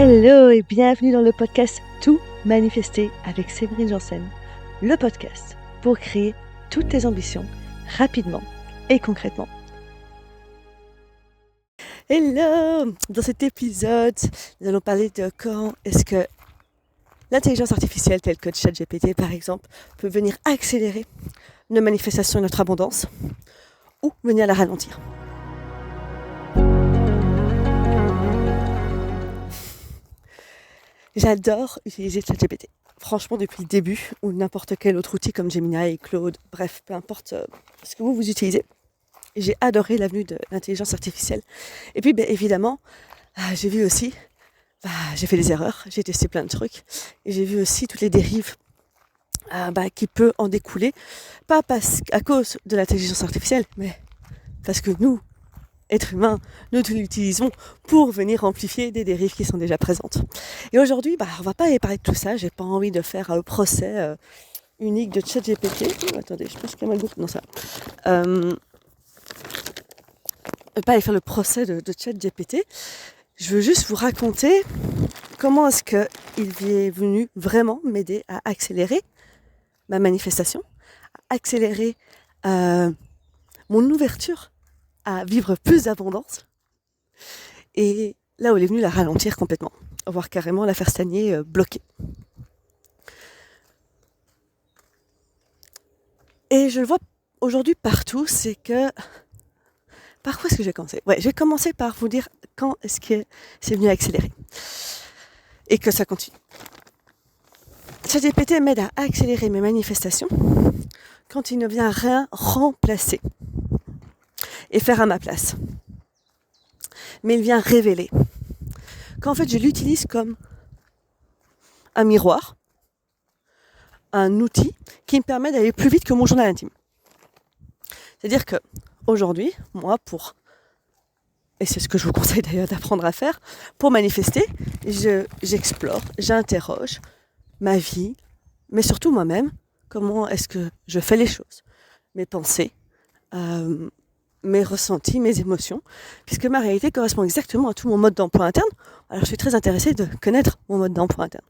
Hello et bienvenue dans le podcast Tout manifester avec Séverine Janssen, le podcast pour créer toutes tes ambitions rapidement et concrètement. Hello! Dans cet épisode, nous allons parler de comment est-ce que l'intelligence artificielle telle que ChatGPT par exemple peut venir accélérer nos manifestations et notre abondance ou venir la ralentir. J'adore utiliser ChatGPT. Franchement, depuis le début, ou n'importe quel autre outil comme Gemini, Claude, bref, peu importe ce que vous utilisez. J'ai adoré l'avenue de l'intelligence artificielle. Et puis, évidemment, j'ai vu aussi, j'ai fait des erreurs, j'ai testé plein de trucs, et j'ai vu aussi toutes les dérives qui peuvent en découler, pas à cause de l'intelligence artificielle, mais parce que nous, êtres humains, nous l'utilisons pour venir amplifier des dérives qui sont déjà présentes. Et aujourd'hui, on va pas aller parler de tout ça. J'ai pas envie de faire le procès unique de ChatGPT. Attendez, je pense qu'il y a mal goût. Non, ça. Pas aller faire le procès de ChatGPT. Je veux juste vous raconter comment est-ce qu'il est venu vraiment m'aider à accélérer ma manifestation, à accélérer mon ouverture à vivre plus d'abondance, et là où il est venu la ralentir complètement, voire carrément la faire stagner, bloquer. Et je le vois aujourd'hui partout, c'est que... Par quoi est-ce que j'ai commencé ? Je vais commencer par vous dire quand est-ce que c'est venu accélérer. Et que ça continue. ChatGPT m'aide à accélérer mes manifestations quand il ne vient rien remplacer et faire à ma place. Mais il vient révéler. Quand en fait je l'utilise comme un miroir, un outil qui me permet d'aller plus vite que mon journal intime. C'est-à-dire que aujourd'hui, moi, et c'est ce que je vous conseille d'ailleurs d'apprendre à faire, pour manifester, j'explore, j'interroge ma vie, mais surtout moi-même, comment est-ce que je fais les choses, mes pensées, mes ressentis, mes émotions, puisque ma réalité correspond exactement à tout mon mode d'emploi interne. Alors je suis très intéressée de connaître mon mode d'emploi interne.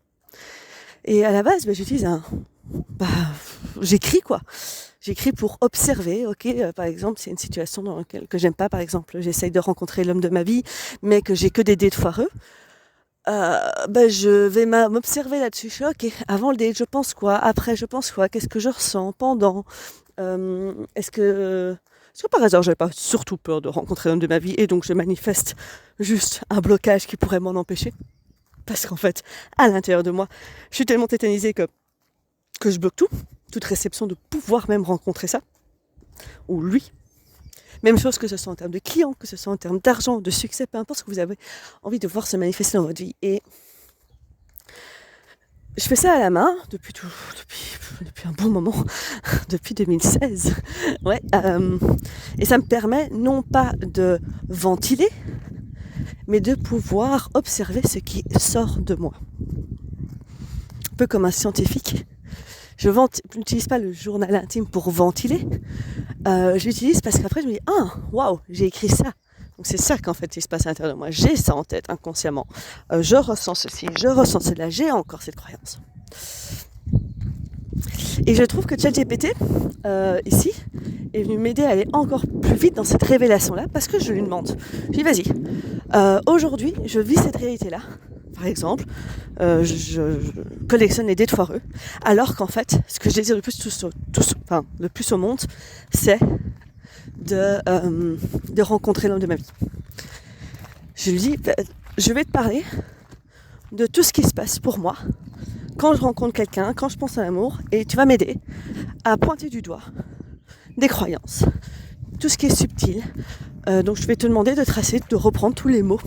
Et à la base, j'utilise j'écris quoi. J'écris pour observer, par exemple, c'est une situation dans laquelle que j'aime pas, par exemple, j'essaye de rencontrer l'homme de ma vie, mais que j'ai que des dates foireux. Je vais m'observer là-dessus. Je suis avant le date, je pense quoi, après je pense quoi, qu'est-ce que je ressens pendant, est-ce que par hasard, j'avais pas surtout peur de rencontrer l'homme de ma vie et donc je manifeste juste un blocage qui pourrait m'en empêcher. Parce qu'en fait, à l'intérieur de moi, je suis tellement tétanisée que je bloque toute réception de pouvoir même rencontrer ça, ou lui. Même chose que ce soit en termes de clients, que ce soit en termes d'argent, de succès, peu importe ce que vous avez envie de voir se manifester dans votre vie. Et je fais ça à la main depuis un bon moment, depuis 2016. Et ça me permet non pas de ventiler, mais de pouvoir observer ce qui sort de moi. Un peu comme un scientifique. Je n'utilise pas le journal intime pour ventiler. Je l'utilise parce qu'après je me dis waouh, j'ai écrit ça. Donc c'est ça qu'en fait il se passe à l'intérieur de moi. J'ai ça en tête inconsciemment. Je ressens ceci, je ressens cela, j'ai encore cette croyance. Et je trouve que ChatGPT ici est venu m'aider à aller encore plus vite dans cette révélation-là parce que je lui demande. Je lui dis vas-y, aujourd'hui je vis cette réalité-là. Par exemple, je collectionne les dates foireux, alors qu'en fait, ce que je désire le plus au monde, c'est de rencontrer l'homme de ma vie. Je lui dis, je vais te parler de tout ce qui se passe pour moi quand je rencontre quelqu'un, quand je pense à l'amour, et tu vas m'aider à pointer du doigt des croyances, tout ce qui est subtil. Donc je vais te demander de reprendre tous les mots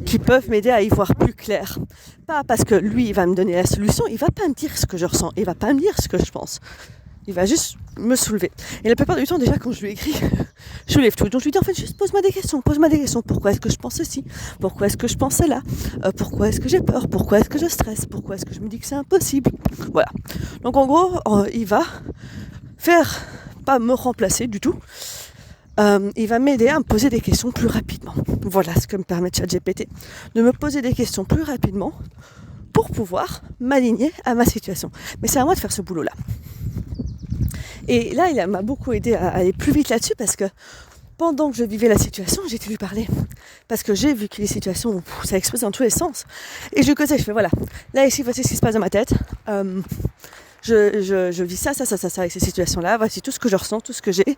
qui peuvent m'aider à y voir plus clair. Pas parce que lui, il va me donner la solution, il va pas me dire ce que je ressens, il va pas me dire ce que je pense. Il va juste me soulever. Et la plupart du temps, déjà, quand je lui écris, je soulève tout. Donc je lui dis, en fait, juste pose-moi des questions. Pourquoi est-ce que je pense ceci ? Pourquoi est-ce que je pense cela ? Pourquoi est-ce que j'ai peur ? Pourquoi est-ce que je stresse ? Pourquoi est-ce que je me dis que c'est impossible ? Voilà. Donc en gros, il va pas me remplacer du tout, il va m'aider à me poser des questions plus rapidement. Voilà ce que me permet ChatGPT, de me poser des questions plus rapidement pour pouvoir m'aligner à ma situation. Mais c'est à moi de faire ce boulot-là. Et là, il m'a beaucoup aidé à aller plus vite là-dessus parce que pendant que je vivais la situation, j'ai été lui parler. Parce que j'ai vu que les situations, ça explose dans tous les sens. Et je causais, je fais voilà, là ici, voici ce qui se passe dans ma tête. Je vis ça avec ces situations-là. Voici tout ce que je ressens, tout ce que j'ai.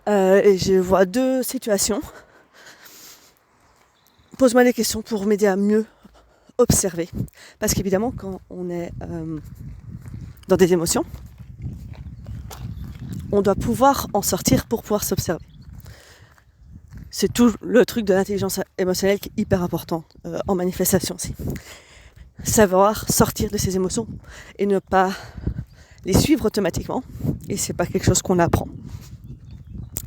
Et je vois 2 situations. Pose-moi des questions pour m'aider à mieux observer. Parce qu'évidemment, quand on est dans des émotions, on doit pouvoir en sortir pour pouvoir s'observer. C'est tout le truc de l'intelligence émotionnelle qui est hyper important en manifestation aussi. Savoir sortir de ses émotions et ne pas les suivre automatiquement. Et c'est pas quelque chose qu'on apprend.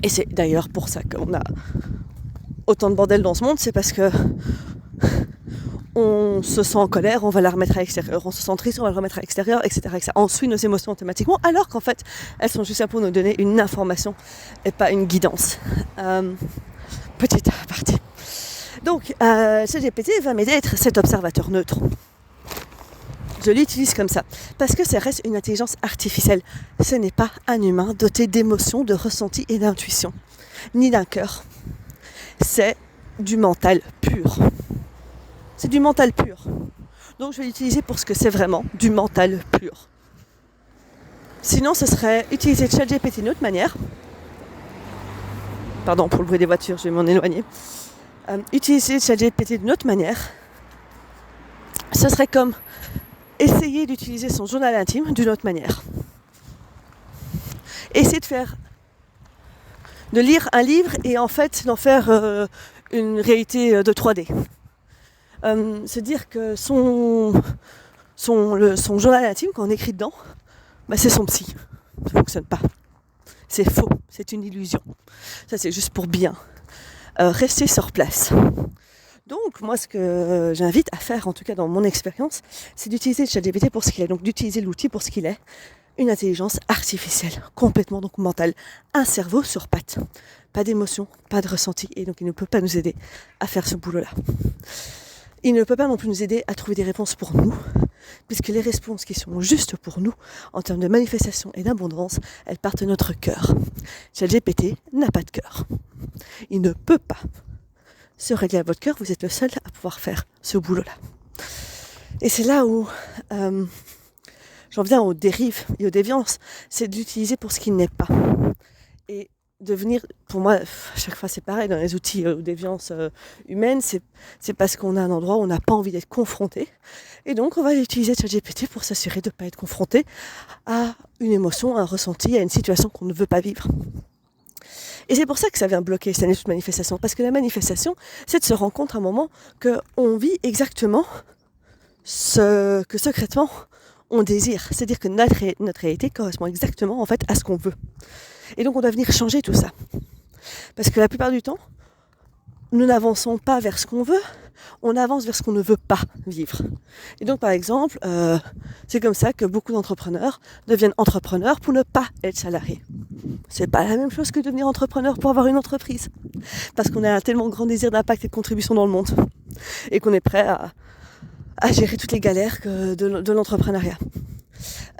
Et c'est d'ailleurs pour ça qu'on a autant de bordel dans ce monde, c'est parce que on se sent en colère, on va la remettre à l'extérieur, on se sent triste, on va la remettre à l'extérieur, etc. On suit nos émotions automatiquement, alors qu'en fait, elles sont juste là pour nous donner une information et pas une guidance. Petite partie. Donc, ChatGPT va m'aider à être cet observateur neutre. Je l'utilise comme ça, parce que ça reste une intelligence artificielle. Ce n'est pas un humain doté d'émotions, de ressentis et d'intuition, ni d'un cœur. C'est du mental pur. C'est du mental pur. Donc je vais l'utiliser pour ce que c'est vraiment, du mental pur. Sinon, ce serait utiliser ChatGPT d'une autre manière. Pardon pour le bruit des voitures, je vais m'en éloigner. Utiliser ChatGPT d'une autre manière, ce serait comme essayer d'utiliser son journal intime d'une autre manière. Essayer de lire un livre et en fait d'en faire une réalité de 3D. Se dire que son journal intime, quand on écrit dedans, c'est son psy. Ça ne fonctionne pas. C'est faux, c'est une illusion. Ça, c'est juste pour bien rester sur place. Donc, moi, ce que j'invite à faire, en tout cas dans mon expérience, c'est d'utiliser le ChatGPT pour ce qu'il est. Donc, d'utiliser l'outil pour ce qu'il est. Une intelligence artificielle, complètement donc mentale. Un cerveau sur pattes. Pas d'émotion, pas de ressenti. Et donc, il ne peut pas nous aider à faire ce boulot-là. Il ne peut pas non plus nous aider à trouver des réponses pour nous, puisque les réponses qui sont justes pour nous, en termes de manifestation et d'abondance, elles partent de notre cœur. ChatGPT n'a pas de cœur. Il ne peut pas se régler à votre cœur, vous êtes le seul à pouvoir faire ce boulot-là. Et c'est là où j'en viens aux dérives et aux déviances, c'est de l'utiliser pour ce qu'il n'est pas. Et devenir, pour moi, à chaque fois c'est pareil, dans les outils aux déviances humaines, c'est parce qu'on a un endroit où on n'a pas envie d'être confronté. Et donc on va utiliser ChatGPT pour s'assurer de ne pas être confronté à une émotion, à un ressenti, à une situation qu'on ne veut pas vivre. Et c'est pour ça que ça vient bloquer cette manifestation. Parce que la manifestation, c'est de se rendre compte à un moment qu'on vit exactement ce que secrètement on désire. C'est-à-dire que notre réalité correspond exactement en fait à ce qu'on veut. Et donc on doit venir changer tout ça. Parce que la plupart du temps, nous n'avançons pas vers ce qu'on veut, on avance vers ce qu'on ne veut pas vivre. Et donc par exemple, c'est comme ça que beaucoup d'entrepreneurs deviennent entrepreneurs pour ne pas être salariés. C'est pas la même chose que devenir entrepreneur pour avoir une entreprise. Parce qu'on a un tellement grand désir d'impact et de contribution dans le monde. Et qu'on est prêt à gérer toutes les galères de l'entrepreneuriat.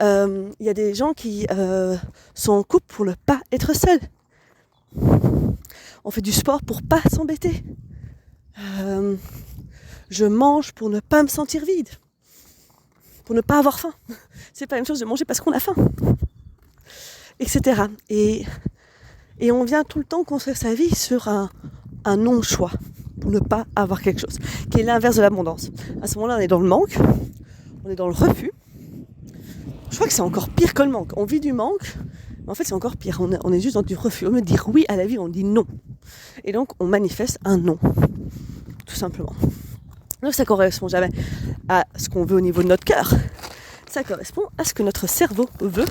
Il y a des gens qui sont en couple pour ne pas être seuls. On fait du sport pour pas s'embêter. Je mange pour ne pas me sentir vide. Pour ne pas avoir faim. C'est pas la même chose de manger parce qu'on a faim. Etc. Et on vient tout le temps construire sa vie sur un non-choix. Pour ne pas avoir quelque chose. Qui est l'inverse de l'abondance. À ce moment-là, on est dans le manque. On est dans le refus. Je crois que c'est encore pire que le manque. On vit du manque. Mais en fait, c'est encore pire. On est juste dans du refus. Au lieu de dire oui à la vie, on dit non. Et donc, on manifeste un non. Tout simplement. Donc, ça ne correspond jamais à ce qu'on veut au niveau de notre cœur. Ça correspond à ce que notre cerveau veut,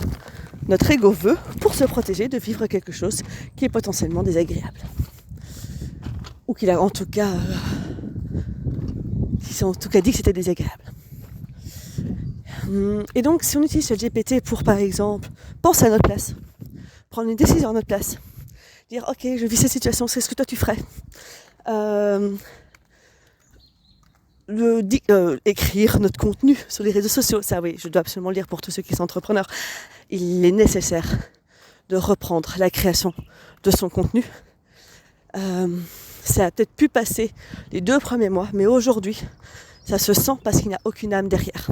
notre ego veut, pour se protéger de vivre quelque chose qui est potentiellement désagréable. Ou qu'il a en tout cas... qui s'est en tout cas dit que c'était désagréable. Et donc, si on utilise ChatGPT pour, par exemple, penser à notre place, prendre une décision à notre place, Dire ok, je vis cette situation, c'est ce que toi tu ferais. Écrire notre contenu sur les réseaux sociaux, ça oui, je dois absolument le dire pour tous ceux qui sont entrepreneurs. Il est nécessaire de reprendre la création de son contenu. Ça a peut-être pu passer les 2 premiers mois, mais aujourd'hui, ça se sent parce qu'il n'y a aucune âme derrière.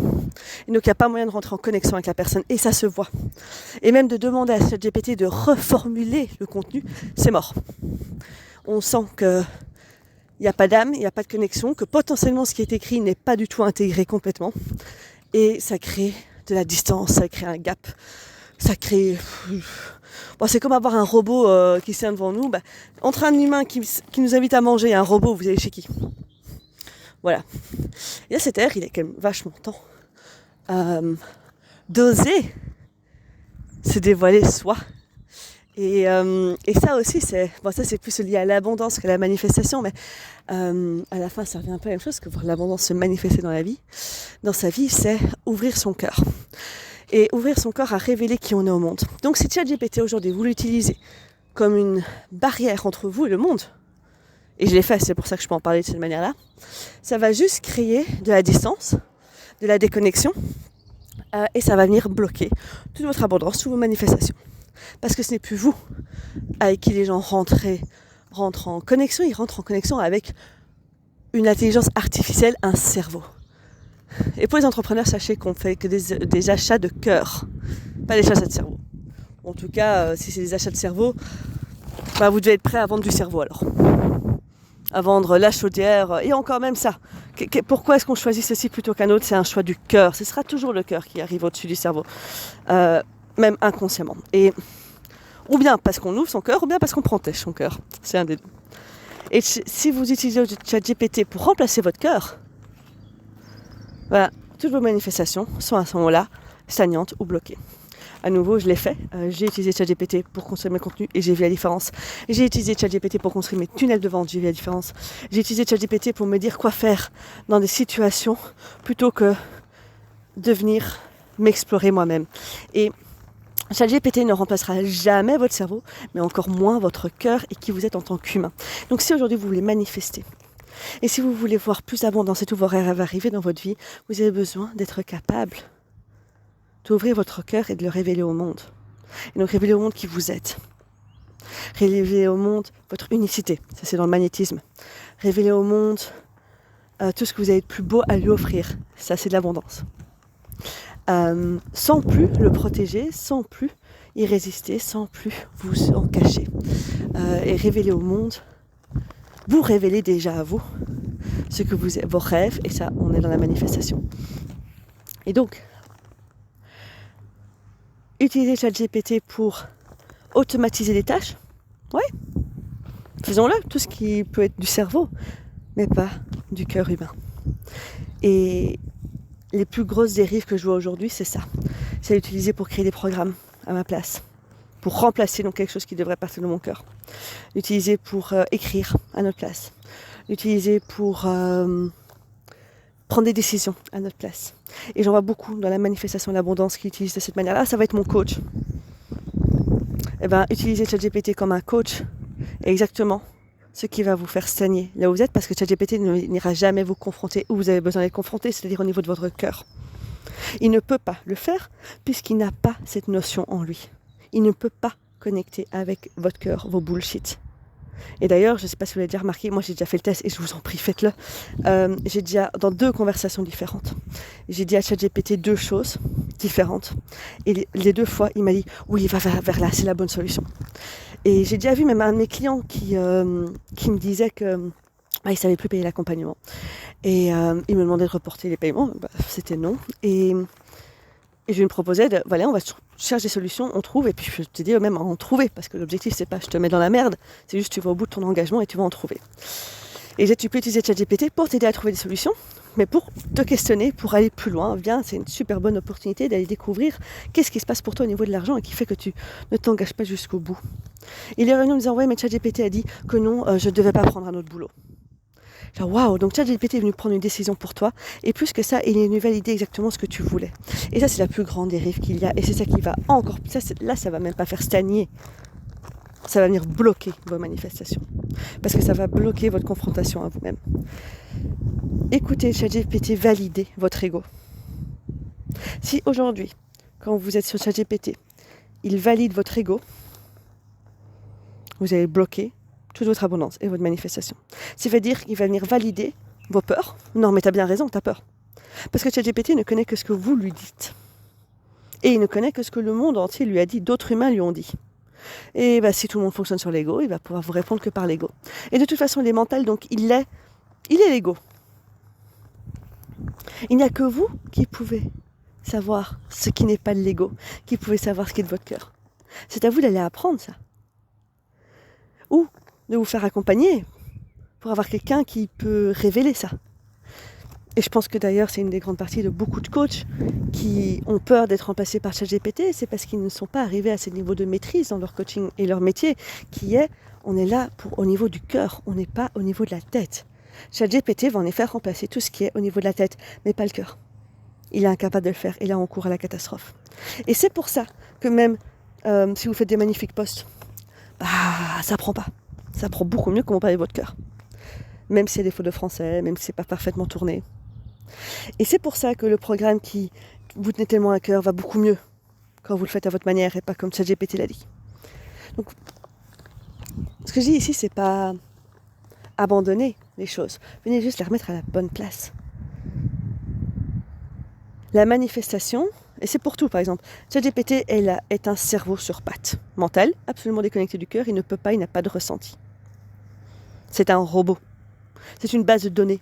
Et donc il n'y a pas moyen de rentrer en connexion avec la personne, et ça se voit. Et même de demander à ChatGPT de reformuler le contenu, c'est mort. On sent que il n'y a pas d'âme, il n'y a pas de connexion, que potentiellement ce qui est écrit n'est pas du tout intégré complètement. Et ça crée de la distance, ça crée un gap, ça crée... Bon, c'est comme avoir un robot qui se tient devant nous. Entre un humain qui nous invite à manger et un robot, vous allez chez qui? Voilà. Et là, cet air, il est quand même vachement temps d'oser se dévoiler soi. Et ça aussi, ça c'est plus lié à l'abondance que la manifestation, mais à la fin, ça revient un peu à la même chose que voir l'abondance se manifester dans sa vie, c'est ouvrir son cœur. Et ouvrir son cœur à révéler qui on est au monde. Donc si ChatGPT aujourd'hui, vous l'utilisez comme une barrière entre vous et le monde, et je l'ai fait, c'est pour ça que je peux en parler de cette manière-là, ça va juste créer de la distance, de la déconnexion, et ça va venir bloquer toute votre abondance, toutes vos manifestations. Parce que ce n'est plus vous avec qui les gens rentrent en connexion, ils rentrent en connexion avec une intelligence artificielle, un cerveau. Et pour les entrepreneurs, sachez qu'on fait que des achats de cœur, pas des achats de cerveau. En tout cas, si c'est des achats de cerveau, vous devez être prêt à vendre du cerveau alors. À vendre la chaudière, et encore même ça. Pourquoi est-ce qu'on choisit ceci plutôt qu'un autre? C'est un choix du cœur. Ce sera toujours le cœur qui arrive au-dessus du cerveau, même inconsciemment. Ou bien parce qu'on ouvre son cœur, ou bien parce qu'on protège son cœur. C'est un des deux. Et si vous utilisez le ChatGPT pour remplacer votre cœur, toutes vos manifestations sont à ce moment-là stagnantes ou bloquées. À nouveau, je l'ai fait. J'ai utilisé ChatGPT pour construire mes contenus et j'ai vu la différence. J'ai utilisé ChatGPT pour construire mes tunnels de vente, j'ai vu la différence. J'ai utilisé ChatGPT pour me dire quoi faire dans des situations plutôt que de venir m'explorer moi-même. Et ChatGPT ne remplacera jamais votre cerveau, mais encore moins votre cœur et qui vous êtes en tant qu'humain. Donc si aujourd'hui vous voulez manifester, et si vous voulez voir plus d'abondance et tous vos rêves arriver dans votre vie, vous avez besoin d'être capable d'ouvrir votre cœur et de le révéler au monde. Et donc révéler au monde qui vous êtes. Révéler au monde votre unicité, ça c'est dans le magnétisme. Révéler au monde tout ce que vous avez de plus beau à lui offrir, ça c'est de l'abondance. Sans plus le protéger, sans plus y résister, sans plus vous en cacher. Et révéler au monde, vous révélez déjà à vous ce que vous êtes, vos rêves, et ça, on est dans la manifestation. Et donc, utiliser ChatGPT pour automatiser des tâches, ouais, faisons-le, tout ce qui peut être du cerveau, mais pas du cœur humain. Et les plus grosses dérives que je vois aujourd'hui, c'est ça. C'est l'utiliser pour créer des programmes à ma place, pour remplacer donc quelque chose qui devrait partir de mon cœur. L'utiliser pour écrire à notre place. L'utiliser pour prendre des décisions à notre place. Et j'en vois beaucoup dans la manifestation de l'abondance qui utilisent de cette manière-là. Ça va être mon coach. Utiliser ChatGPT comme un coach est exactement ce qui va vous faire stagner là où vous êtes, parce que ChatGPT n'ira jamais vous confronter où vous avez besoin d'être confronté, c'est-à-dire au niveau de votre cœur. Il ne peut pas le faire puisqu'il n'a pas cette notion en lui. Il ne peut pas connecter avec votre cœur, vos bullshit. Et d'ailleurs, je ne sais pas si vous l'avez déjà remarqué, moi j'ai déjà fait le test et je vous en prie, faites-le. J'ai déjà, dans 2 conversations différentes, j'ai dit à ChatGPT 2 choses différentes. Et les 2 fois, il m'a dit « Oui, va vers là, c'est la bonne solution ». Et j'ai déjà vu même un de mes clients qui me disait que il ne savait plus payer l'accompagnement. Et il me demandait de reporter les paiements. C'était non. Et je lui proposais on va chercher des solutions, on trouve. Et puis je te dis même à en trouver. Parce que l'objectif, c'est pas je te mets dans la merde. C'est juste tu vas au bout de ton engagement et tu vas en trouver. Et tu peux utiliser ChatGPT pour t'aider à trouver des solutions. Mais pour te questionner, pour aller plus loin, c'est une super bonne opportunité d'aller découvrir qu'est-ce qui se passe pour toi au niveau de l'argent et qui fait que tu ne t'engages pas jusqu'au bout. Il est revenu en me disant, ouais, mais ChatGPT a dit que non, je ne devais pas prendre un autre boulot. Genre, waouh, donc ChatGPT est venu prendre une décision pour toi, et plus que ça, il est venu valider exactement ce que tu voulais. Et ça, c'est la plus grande dérive qu'il y a, et c'est ça qui va encore, ça va même pas faire stagner Ça va venir bloquer vos manifestations. Parce que ça va bloquer votre confrontation à vous-même. Écoutez ChatGPT valider votre ego. Si aujourd'hui, quand vous êtes sur ChatGPT, il valide votre ego, vous allez bloquer toute votre abondance et votre manifestation. Ça veut dire qu'il va venir valider vos peurs. Non, mais t'as bien raison, t'as peur. Parce que ChatGPT ne connaît que ce que vous lui dites. Et il ne connaît que ce que le monde entier lui a dit, d'autres humains lui ont dit. Et si tout le monde fonctionne sur l'ego, il va pouvoir vous répondre que par l'ego. Et de toute façon, il est mental, donc il est l'ego. Il n'y a que vous qui pouvez savoir ce qui n'est pas de l'ego, qui pouvez savoir ce qui est de votre cœur. C'est à vous d'aller apprendre ça. Ou de vous faire accompagner pour avoir quelqu'un qui peut révéler ça. Et je pense que d'ailleurs, c'est une des grandes parties de beaucoup de coachs qui ont peur d'être remplacés par ChatGPT. C'est parce qu'ils ne sont pas arrivés à ce niveau de maîtrise dans leur coaching et leur métier, qui est, on est là au niveau du cœur, on n'est pas au niveau de la tête. ChatGPT va en effet remplacer tout ce qui est au niveau de la tête, mais pas le cœur. Il est incapable de le faire et là on court à la catastrophe. Et c'est pour ça que même si vous faites des magnifiques posts, ça prend pas. Ça prend beaucoup mieux quand vous parlez de votre cœur. Même s'il y a des fautes de français, même si c'est pas parfaitement tourné. Et c'est pour ça que le programme qui vous tenait tellement à cœur va beaucoup mieux quand vous le faites à votre manière et pas comme ChatGPT l'a dit. Donc, ce que je dis ici, c'est pas abandonner les choses. Venez juste les remettre à la bonne place. La manifestation, et c'est pour tout par exemple, ChatGPT est un cerveau sur pattes, mental, absolument déconnecté du cœur, il ne peut pas, il n'a pas de ressenti. C'est un robot. C'est une base de données.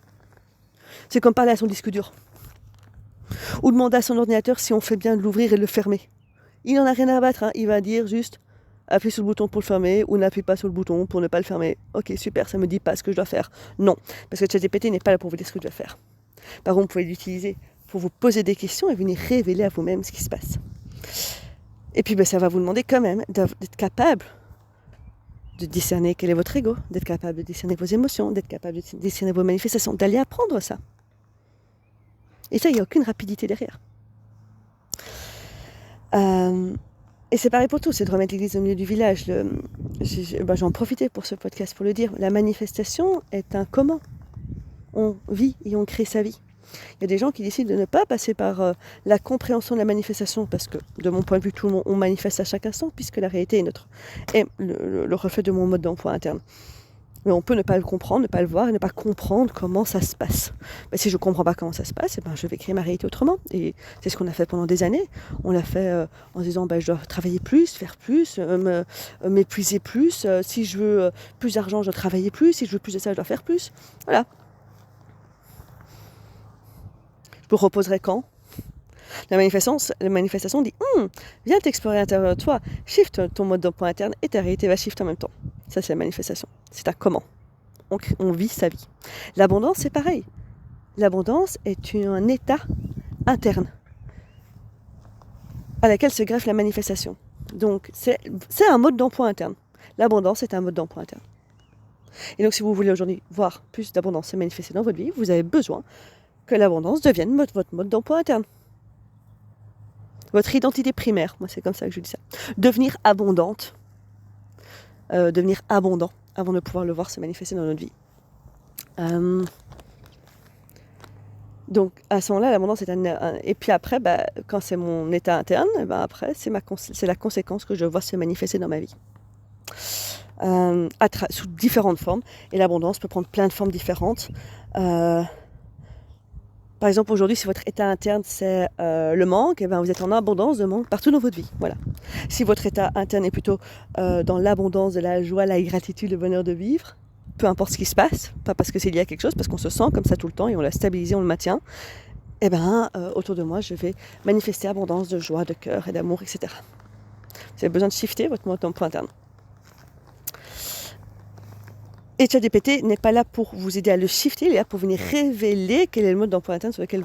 C'est comme parler à son disque dur. Ou demander à son ordinateur si on fait bien de l'ouvrir et de le fermer. Il n'en a rien à battre, il va dire juste appuie sur le bouton pour le fermer ou n'appuie pas sur le bouton pour ne pas le fermer. Ok, super, ça ne me dit pas ce que je dois faire. Non, parce que ChatGPT n'est pas là pour vous dire ce que je dois faire. Par contre, vous pouvez l'utiliser pour vous poser des questions et venir révéler à vous-même ce qui se passe. Et puis ça va vous demander quand même d'être capable de discerner quel est votre ego, d'être capable de discerner vos émotions, d'être capable de discerner vos manifestations, d'aller apprendre ça. Et ça, il n'y a aucune rapidité derrière. Et c'est pareil pour tout, c'est de remettre l'église au milieu du village. J'en profitais pour ce podcast pour le dire. La manifestation est un comment. On vit et on crée sa vie. Il y a des gens qui décident de ne pas passer par la compréhension de la manifestation, parce que de mon point de vue, tout le monde, on manifeste à chaque instant, puisque la réalité est le reflet de mon mode d'emploi interne. Mais on peut ne pas le comprendre, ne pas le voir, et ne pas comprendre comment ça se passe. Mais si je ne comprends pas comment ça se passe, je vais créer ma réalité autrement. Et c'est ce qu'on a fait pendant des années. On l'a fait en se disant, je dois travailler plus, faire plus, m'épuiser plus. Si je veux plus d'argent, je dois travailler plus. Si je veux plus de ça, je dois faire plus. Voilà. Je me reposerai quand ? La manifestation dit viens t'explorer à l'intérieur de toi, shift ton mode d'emploi interne et ta réalité va shift en même temps. Ça, c'est la manifestation. C'est un comment. On vit sa vie. L'abondance, c'est pareil. L'abondance est un état interne à laquelle se greffe la manifestation. Donc, c'est un mode d'emploi interne. L'abondance est un mode d'emploi interne. Et donc, si vous voulez aujourd'hui voir plus d'abondance se manifester dans votre vie, vous avez besoin que l'abondance devienne votre mode d'emploi interne. Votre identité primaire, moi c'est comme ça que je dis ça. Devenir abondante, devenir abondant avant de pouvoir le voir se manifester dans notre vie. Donc à ce moment-là, l'abondance est et puis après, quand c'est mon état interne, après c'est la conséquence que je vois se manifester dans ma vie. Sous différentes formes. Et l'abondance peut prendre plein de formes différentes. Par exemple, aujourd'hui, si votre état interne, c'est le manque, vous êtes en abondance de manque partout dans votre vie. Voilà. Si votre état interne est plutôt dans l'abondance de la joie, la gratitude, le bonheur de vivre, peu importe ce qui se passe, pas parce que c'est lié à quelque chose, parce qu'on se sent comme ça tout le temps et on l'a stabilisé, on le maintient, autour de moi, je vais manifester abondance de joie, de cœur et d'amour, etc. Vous avez besoin de shifter votre mode d'emploi interne. Et ChatGPT n'est pas là pour vous aider à le shifter, il est là pour venir révéler quel est le mode d'emploi interne sur lequel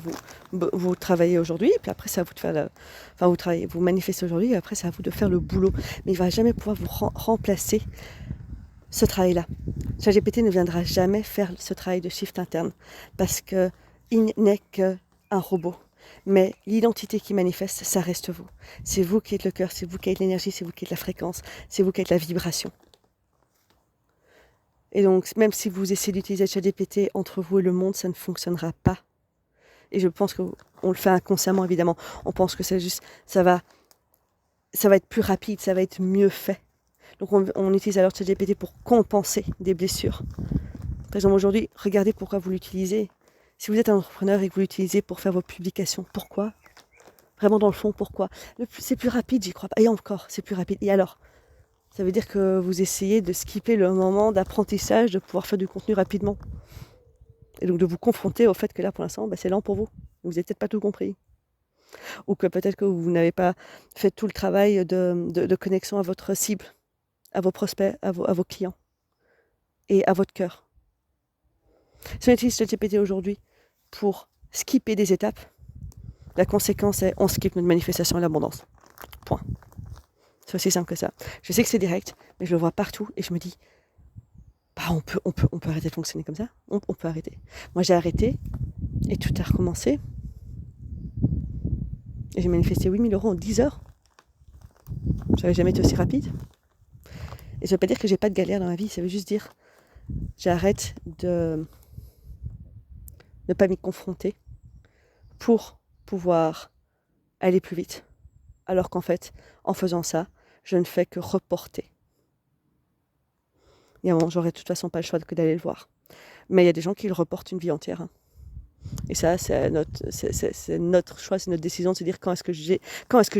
vous travaillez aujourd'hui. Et puis après, c'est à vous de faire vous manifestez aujourd'hui, et après, c'est à vous de faire le boulot. Mais il ne va jamais pouvoir vous remplacer ce travail-là. ChatGPT ne viendra jamais faire ce travail de shift interne parce qu'il n'est qu'un robot. Mais l'identité qui manifeste, ça reste vous. C'est vous qui êtes le cœur, c'est vous qui êtes l'énergie, c'est vous qui êtes la fréquence, c'est vous qui êtes la vibration. Et donc, même si vous essayez d'utiliser ChatGPT entre vous et le monde, ça ne fonctionnera pas. Et je pense qu'on le fait inconsciemment, évidemment. On pense que c'est juste, ça va être plus rapide, ça va être mieux fait. Donc on utilise alors ChatGPT pour compenser des blessures. Par exemple, aujourd'hui, regardez pourquoi vous l'utilisez. Si vous êtes un entrepreneur et que vous l'utilisez pour faire vos publications, pourquoi ? Vraiment dans le fond, pourquoi ? C'est plus rapide, j'y crois pas. Et encore, c'est plus rapide. Et alors ? Ça veut dire que vous essayez de skipper le moment d'apprentissage, de pouvoir faire du contenu rapidement. Et donc de vous confronter au fait que là, pour l'instant, c'est lent pour vous. Vous n'avez peut-être pas tout compris. Ou que peut-être que vous n'avez pas fait tout le travail de connexion à votre cible, à vos prospects, à vos clients et à votre cœur. Si on utilise ChatGPT aujourd'hui pour skipper des étapes, la conséquence est on skip notre manifestation à l'abondance. Point. C'est aussi simple que ça. Je sais que c'est direct, mais je le vois partout et je me dis, on peut arrêter de fonctionner comme ça. On peut arrêter. Moi, j'ai arrêté et tout a recommencé. Et j'ai manifesté 8 000 € en 10 heures. Ça n'avait jamais été aussi rapide. Et ça ne veut pas dire que j'ai pas de galère dans ma vie. Ça veut juste dire j'arrête de ne pas m'y confronter pour pouvoir aller plus vite. Alors qu'en fait, en faisant ça, je ne fais que reporter. Et à un moment, j'aurais de toute façon pas le choix que d'aller le voir. Mais il y a des gens qui le reportent une vie entière. Et ça, c'est notre choix, c'est notre décision de se dire quand est-ce que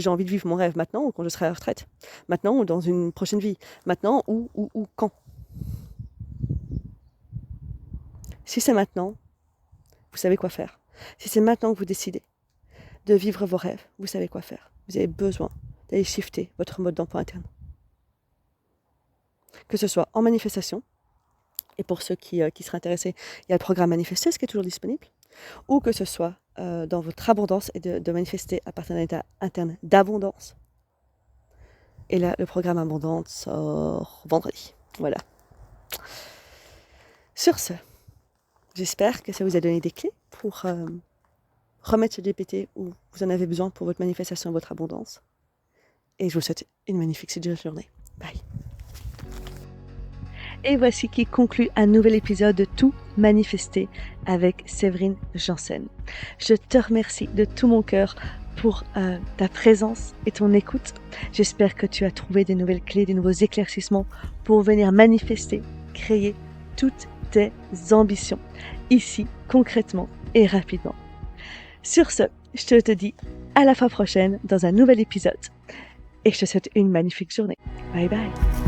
j'ai envie de vivre mon rêve, maintenant ou quand je serai à la retraite, maintenant ou dans une prochaine vie, maintenant ou quand. Si c'est maintenant, vous savez quoi faire. Si c'est maintenant que vous décidez de vivre vos rêves, vous savez quoi faire. Vous avez besoin d'aller shifter votre mode d'emploi interne. Que ce soit en manifestation, et pour ceux qui seraient intéressés, il y a le programme Manifester, ce qui est toujours disponible, ou que ce soit dans votre abondance et de manifester à partir d'un état interne d'abondance. Et là, le programme Abondance sort vendredi. Voilà. Sur ce, j'espère que ça vous a donné des clés pour remettre ce GPT où vous en avez besoin pour votre manifestation et votre abondance. Et je vous souhaite une magnifique journée. Bye. Et voici qui conclut un nouvel épisode de Tout manifester avec Séverine Janssen. Je te remercie de tout mon cœur pour ta présence et ton écoute. J'espère que tu as trouvé des nouvelles clés, des nouveaux éclaircissements pour venir manifester, créer toutes tes ambitions, ici, concrètement et rapidement. Sur ce, je te dis à la fois prochaine dans un nouvel épisode et je te souhaite une magnifique journée. Bye bye.